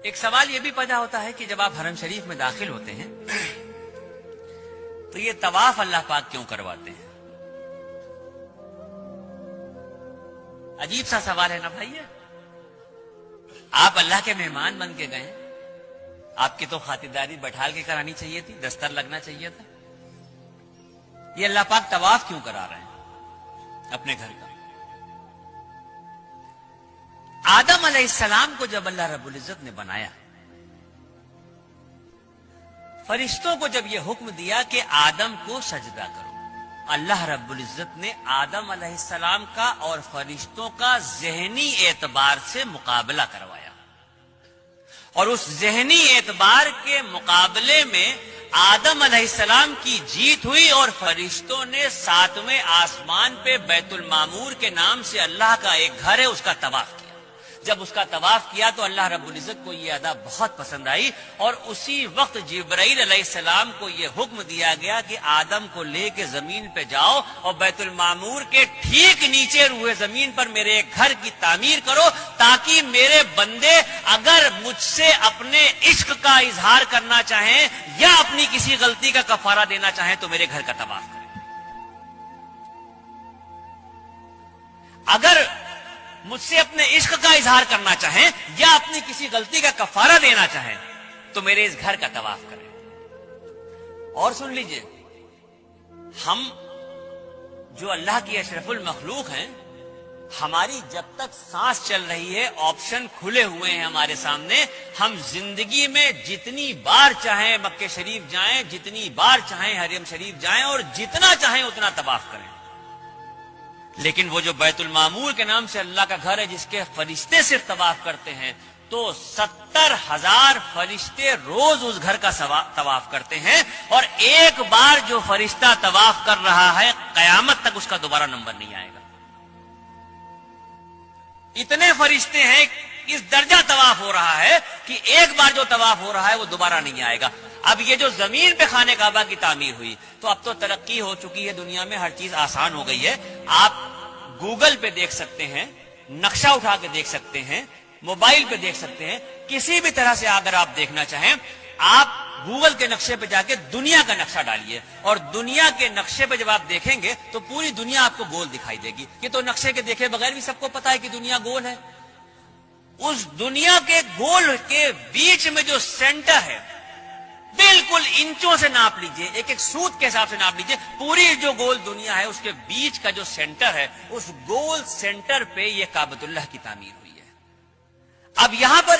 ایک سوال یہ بھی پیدا ہوتا ہے کہ جب آپ حرم شریف میں داخل ہوتے ہیں تو یہ طواف اللہ پاک کیوں کرواتے ہیں؟ عجیب سا سوال ہے نا بھائی. آپ اللہ کے مہمان بن کے گئے, آپ کی تو خاطرداری بٹھال کے کرانی چاہیے تھی, دستر لگنا چاہیے تھا. یہ اللہ پاک طواف کیوں کرا رہے ہیں اپنے گھر کا؟ آدم علیہ السلام کو جب اللہ رب العزت نے بنایا, فرشتوں کو جب یہ حکم دیا کہ آدم کو سجدہ کرو, اللہ رب العزت نے آدم علیہ السلام کا اور فرشتوں کا ذہنی اعتبار سے مقابلہ کروایا, اور اس ذہنی اعتبار کے مقابلے میں آدم علیہ السلام کی جیت ہوئی, اور فرشتوں نے 7ویں آسمان پہ بیت المعمور کے نام سے اللہ کا ایک گھر ہے اس کا طواف کیا. جب اس کا طواف کیا تو اللہ رب العزت کو یہ ادا بہت پسند آئی, اور اسی وقت جبرائیل علیہ السلام کو یہ حکم دیا گیا کہ آدم کو لے کے زمین پہ جاؤ اور بیت المعمور کے ٹھیک نیچے روئے زمین پر میرے ایک گھر کی تعمیر کرو, تاکہ میرے بندے اگر مجھ سے اپنے عشق کا اظہار کرنا چاہیں یا اپنی کسی غلطی کا کفارہ دینا چاہیں تو میرے گھر کا طواف کریں. اگر مجھ سے اپنے عشق کا اظہار کرنا چاہیں یا اپنی کسی غلطی کا کفارہ دینا چاہیں تو میرے اس گھر کا طواف کریں. اور سن لیجئے, ہم جو اللہ کی اشرف المخلوق ہیں, ہماری جب تک سانس چل رہی ہے آپشن کھلے ہوئے ہیں ہمارے سامنے. ہم زندگی میں جتنی بار چاہیں مکہ شریف جائیں, جتنی بار چاہیں حرم شریف جائیں, اور جتنا چاہیں اتنا طواف کریں. لیکن وہ جو بیت المعمور کے نام سے اللہ کا گھر ہے جس کے فرشتے صرف طواف کرتے ہیں, تو 70,000 فرشتے روز اس گھر کا طواف کرتے ہیں, اور ایک بار جو فرشتہ طواف کر رہا ہے قیامت تک اس کا دوبارہ نمبر نہیں آئے گا. اتنے فرشتے ہیں, اس درجہ طواف ہو رہا ہے کہ ایک بار جو طواف ہو رہا ہے وہ دوبارہ نہیں آئے گا. اب یہ جو زمین پہ خانہ کعبہ کی تعمیر ہوئی, تو اب تو ترقی ہو چکی ہے دنیا میں, ہر چیز آسان ہو گئی ہے. آپ گوگل پہ دیکھ سکتے ہیں, نقشہ اٹھا کے دیکھ سکتے ہیں, موبائل پہ دیکھ سکتے ہیں, کسی بھی طرح سے اگر آپ دیکھنا چاہیں آپ گوگل کے نقشے پہ جا کے دنیا کا نقشہ ڈالیے, اور دنیا کے نقشے پہ جب آپ دیکھیں گے تو پوری دنیا آپ کو گول دکھائی دے گی. یہ تو نقشے کے دیکھے بغیر بھی سب کو پتا ہے کہ دنیا گول ہے. اس دنیا کے گول کے بیچ میں جو سینٹر ہے, بالکل انچوں سے ناپ لیجئے, ایک ایک سوت کے حساب سے ناپ لیجئے, پوری جو گول دنیا ہے اس کے بیچ کا جو سینٹر ہے, اس گول سینٹر پہ یہ کعبۃ اللہ کی تعمیر ہوئی ہے. اب یہاں پر